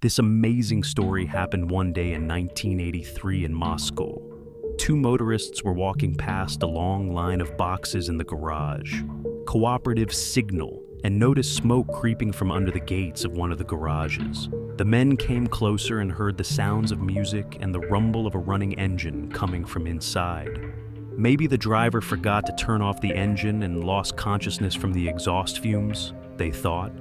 This amazing story happened one day in 1983 in Moscow. Two motorists were walking past a long line of boxes in the garage. Cooperative signal and noticed smoke creeping from under the gates of one of the garages. The men came closer and heard the sounds of music and the rumble of a running engine coming from inside. Maybe the driver forgot to turn off the engine and lost consciousness from the exhaust fumes, they thought.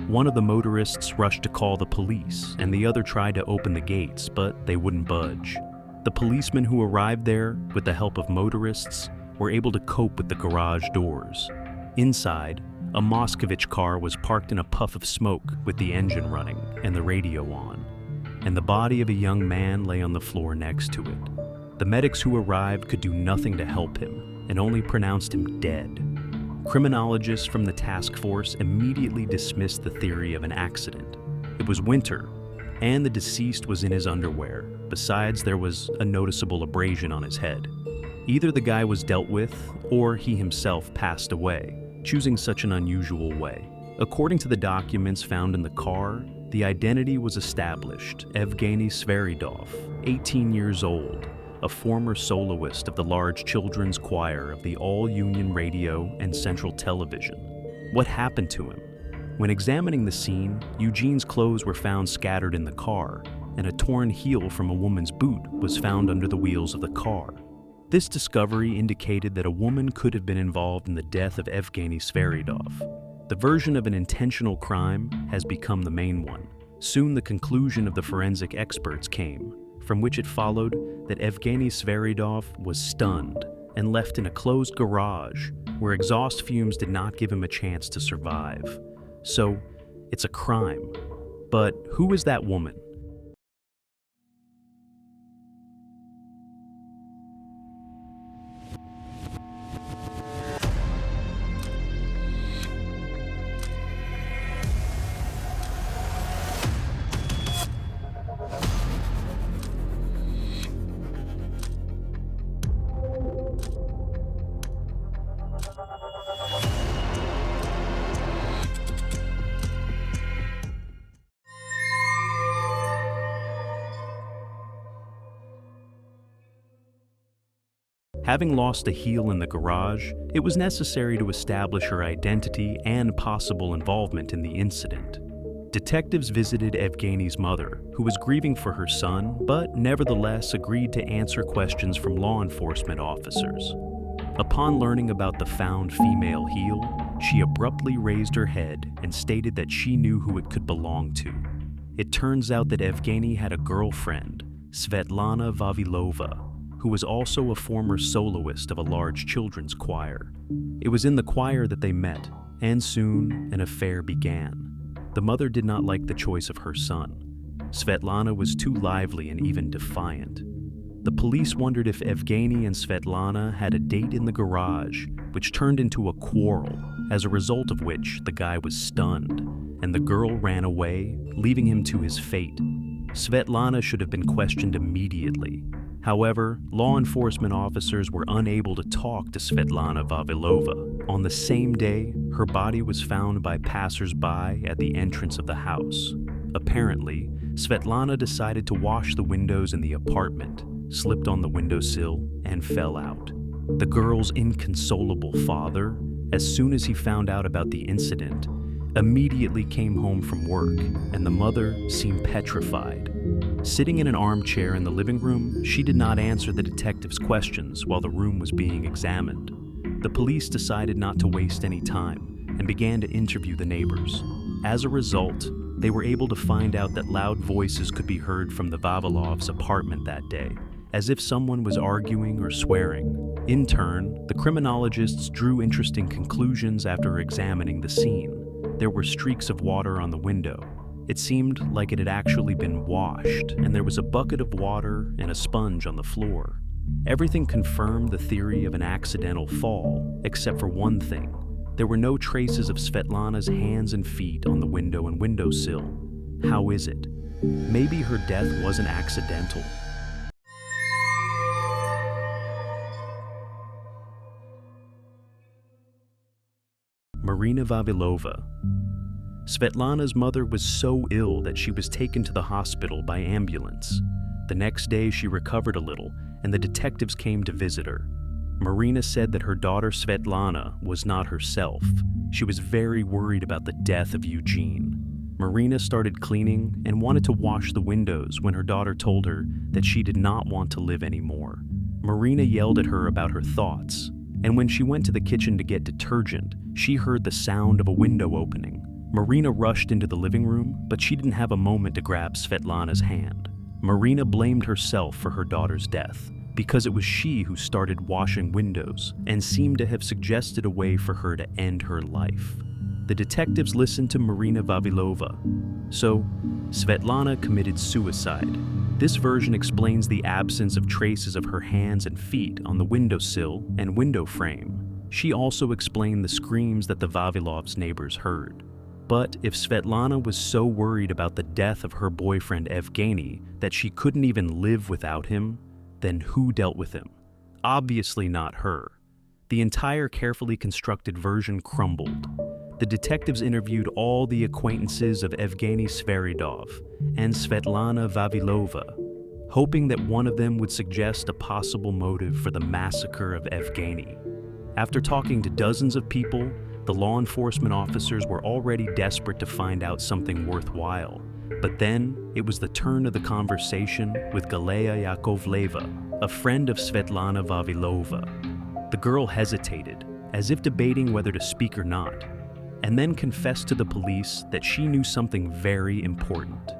One of the motorists rushed to call the police, and the other tried to open the gates, but they wouldn't budge. The policemen who arrived there, with the help of motorists, were able to cope with the garage doors. Inside, a Moscovich car was parked in a puff of smoke with the engine running and the radio on, and the body of a young man lay on the floor next to it. The medics who arrived could do nothing to help him and only pronounced him dead. Criminologists from the task force immediately dismissed the theory of an accident. It was winter, and the deceased was in his underwear. Besides, there was a noticeable abrasion on his head. Either the guy was dealt with, or he himself passed away, choosing such an unusual way. According to the documents found in the car, the identity was established: Evgeny Sverydov, 18 years old, a former soloist of the large children's choir of the All-Union Radio and Central Television. What happened to him? When examining the scene, Eugene's clothes were found scattered in the car, and a torn heel from a woman's boot was found under the wheels of the car. This discovery indicated that a woman could have been involved in the death of Evgeny Sverydov. The version of an intentional crime has become the main one. Soon the conclusion of the forensic experts came, from which it followed that Evgeny Sverydov was stunned and left in a closed garage where exhaust fumes did not give him a chance to survive. So, it's a crime. But who is that woman? Having lost a heel in the garage, it was necessary to establish her identity and possible involvement in the incident. Detectives visited Evgeny's mother, who was grieving for her son, but nevertheless agreed to answer questions from law enforcement officers. Upon learning about the found female heel, she abruptly raised her head and stated that she knew who it could belong to. It turns out that Evgeny had a girlfriend, Svetlana Vavilova, who was also a former soloist of a large children's choir. It was in the choir that they met, and soon an affair began. The mother did not like the choice of her son. Svetlana was too lively and even defiant. The police wondered if Evgeny and Svetlana had a date in the garage, which turned into a quarrel, as a result of which the guy was stunned, and the girl ran away, leaving him to his fate. Svetlana should have been questioned immediately. However, law enforcement officers were unable to talk to Svetlana Vavilova. On the same day, her body was found by passers-by at the entrance of the house. Apparently, Svetlana decided to wash the windows in the apartment, slipped on the windowsill, and fell out. The girl's inconsolable father, as soon as he found out about the incident, immediately came home from work, and the mother seemed petrified. Sitting in an armchair in the living room, she did not answer the detectives' questions while the room was being examined. The police decided not to waste any time and began to interview the neighbors. As a result, they were able to find out that loud voices could be heard from the Vavilovs' apartment that day, as if someone was arguing or swearing. In turn, the criminologists drew interesting conclusions after examining the scene. There were streaks of water on the window. It seemed like it had actually been washed, and there was a bucket of water and a sponge on the floor. Everything confirmed the theory of an accidental fall, except for one thing. There were no traces of Svetlana's hands and feet on the window and windowsill. How is it? Maybe her death wasn't accidental. Marina Vavilova. Svetlana's mother was so ill that she was taken to the hospital by ambulance. The next day, she recovered a little, and the detectives came to visit her. Marina said that her daughter Svetlana was not herself. She was very worried about the death of Eugene. Marina started cleaning and wanted to wash the windows when her daughter told her that she did not want to live anymore. Marina yelled at her about her thoughts, and when she went to the kitchen to get detergent, she heard the sound of a window opening. Marina rushed into the living room, but she didn't have a moment to grab Svetlana's hand. Marina blamed herself for her daughter's death, because it was she who started washing windows and seemed to have suggested a way for her to end her life. The detectives listened to Marina Vavilova. So, Svetlana committed suicide. This version explains the absence of traces of her hands and feet on the windowsill and window frame. She also explained the screams that the Vavilovs' neighbors heard. But if Svetlana was so worried about the death of her boyfriend Evgeny that she couldn't even live without him, then who dealt with him? Obviously not her. The entire carefully constructed version crumbled. The detectives interviewed all the acquaintances of Evgeny Sverydov and Svetlana Vavilova, hoping that one of them would suggest a possible motive for the massacre of Evgeny. After talking to dozens of people, the law enforcement officers were already desperate to find out something worthwhile. But then, it was the turn of the conversation with Galaya Yakovleva, a friend of Svetlana Vavilova. The girl hesitated, as if debating whether to speak or not, and then confessed to the police that she knew something very important.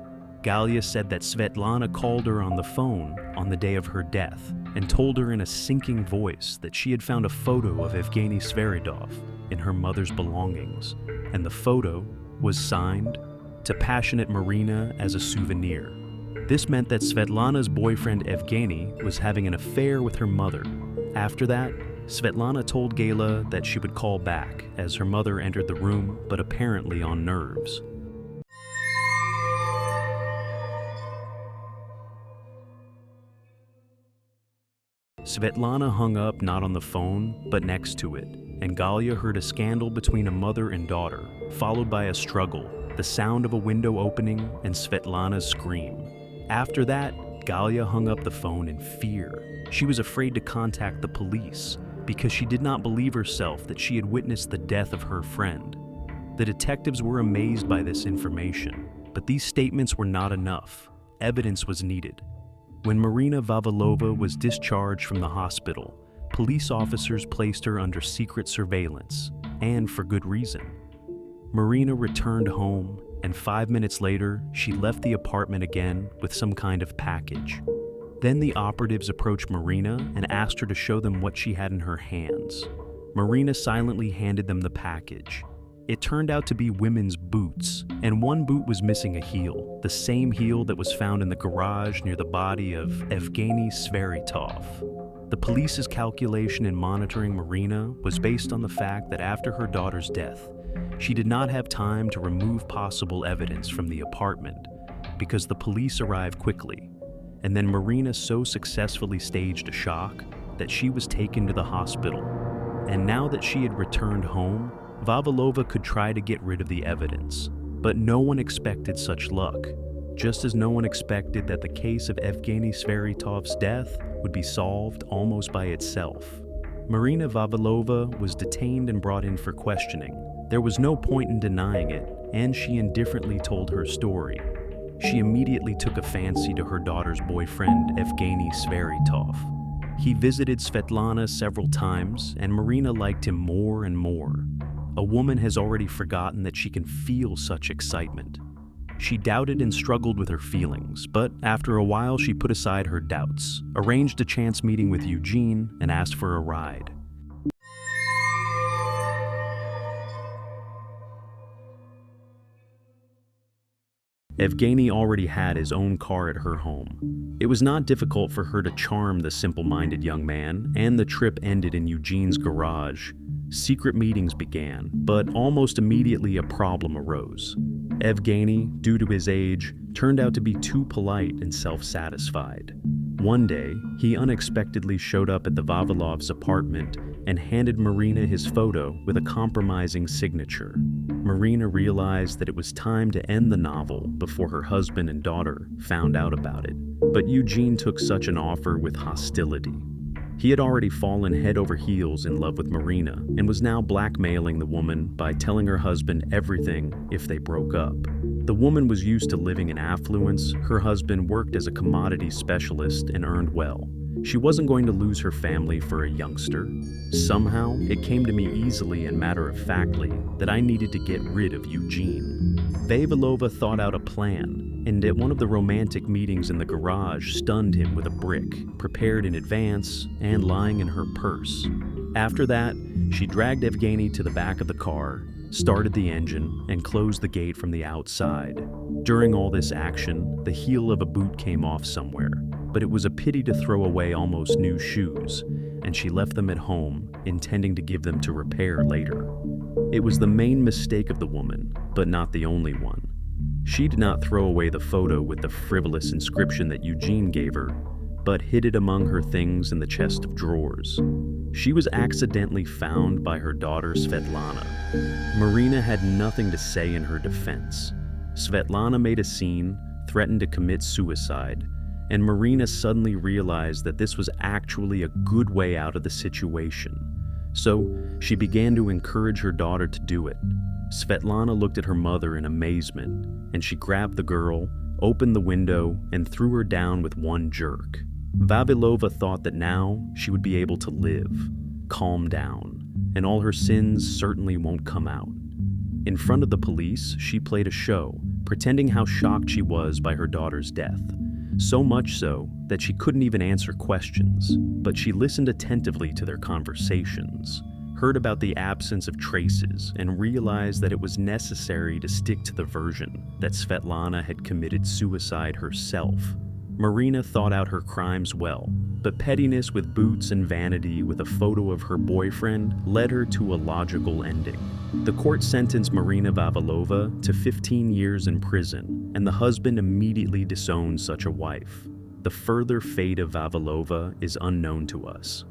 Galia said that Svetlana called her on the phone on the day of her death and told her in a sinking voice that she had found a photo of Evgeny Sverydov in her mother's belongings, and the photo was signed to Passionate Marina as a souvenir. This meant that Svetlana's boyfriend Evgeny was having an affair with her mother. After that, Svetlana told Gala that she would call back as her mother entered the room, but apparently on nerves. Svetlana hung up not on the phone, but next to it, and Galia heard a scandal between a mother and daughter, followed by a struggle, the sound of a window opening, and Svetlana's scream. After that, Galia hung up the phone in fear. She was afraid to contact the police because she did not believe herself that she had witnessed the death of her friend. The detectives were amazed by this information, but these statements were not enough. Evidence was needed. When Marina Vavilova was discharged from the hospital, police officers placed her under secret surveillance, and for good reason. Marina returned home, and 5 minutes later, she left the apartment again with some kind of package. Then the operatives approached Marina and asked her to show them what she had in her hands. Marina silently handed them the package. It turned out to be women's boots, and one boot was missing a heel, the same heel that was found in the garage near the body of Evgeny Sverydov. The police's calculation in monitoring Marina was based on the fact that after her daughter's death, she did not have time to remove possible evidence from the apartment because the police arrived quickly, and then Marina so successfully staged a shock that she was taken to the hospital. And now that she had returned home, Vavilova could try to get rid of the evidence, but no one expected such luck, just as no one expected that the case of Evgeny Sverydov's death would be solved almost by itself. Marina Vavilova was detained and brought in for questioning. There was no point in denying it, and she indifferently told her story. She immediately took a fancy to her daughter's boyfriend, Evgeny Sverydov. He visited Svetlana several times, and Marina liked him more and more. A woman has already forgotten that she can feel such excitement. She doubted and struggled with her feelings, but after a while she put aside her doubts, arranged a chance meeting with Eugene, and asked for a ride. Evgeny already had his own car at her home. It was not difficult for her to charm the simple-minded young man, and the trip ended in Eugene's garage. Secret meetings began, but almost immediately a problem arose. Evgeny, due to his age, turned out to be too polite and self-satisfied. One day, he unexpectedly showed up at the Vavilovs' apartment and handed Marina his photo with a compromising signature. Marina realized that it was time to end the novel before her husband and daughter found out about it. But Eugene took such an offer with hostility. He had already fallen head over heels in love with Marina and was now blackmailing the woman by telling her husband everything if they broke up. The woman was used to living in affluence. Her husband worked as a commodity specialist and earned well. She wasn't going to lose her family for a youngster. Somehow, it came to me easily and matter-of-factly that I needed to get rid of Eugene. Vavilova thought out a plan, and at one of the romantic meetings in the garage stunned him with a brick, prepared in advance and lying in her purse. After that, she dragged Evgeny to the back of the car, started the engine, and closed the gate from the outside. During all this action, the heel of a boot came off somewhere, but it was a pity to throw away almost new shoes, and she left them at home, intending to give them to repair later. It was the main mistake of the woman, but not the only one. She did not throw away the photo with the frivolous inscription that Eugene gave her, but hid it among her things in the chest of drawers. She was accidentally found by her daughter Svetlana. Marina had nothing to say in her defense. Svetlana made a scene, threatened to commit suicide, and Marina suddenly realized that this was actually a good way out of the situation. So she began to encourage her daughter to do it. Svetlana looked at her mother in amazement, and she grabbed the girl, opened the window, and threw her down with one jerk. Vavilova thought that now she would be able to live, calm down, and all her sins certainly won't come out. In front of the police, she played a show, pretending how shocked she was by her daughter's death. So much so that she couldn't even answer questions, but she listened attentively to their conversations, heard about the absence of traces, and realized that it was necessary to stick to the version that Svetlana had committed suicide herself. Marina thought out her crimes well, but pettiness with boots and vanity with a photo of her boyfriend led her to a logical ending. The court sentenced Marina Vavilova to 15 years in prison, and the husband immediately disowned such a wife. The further fate of Vavilova is unknown to us.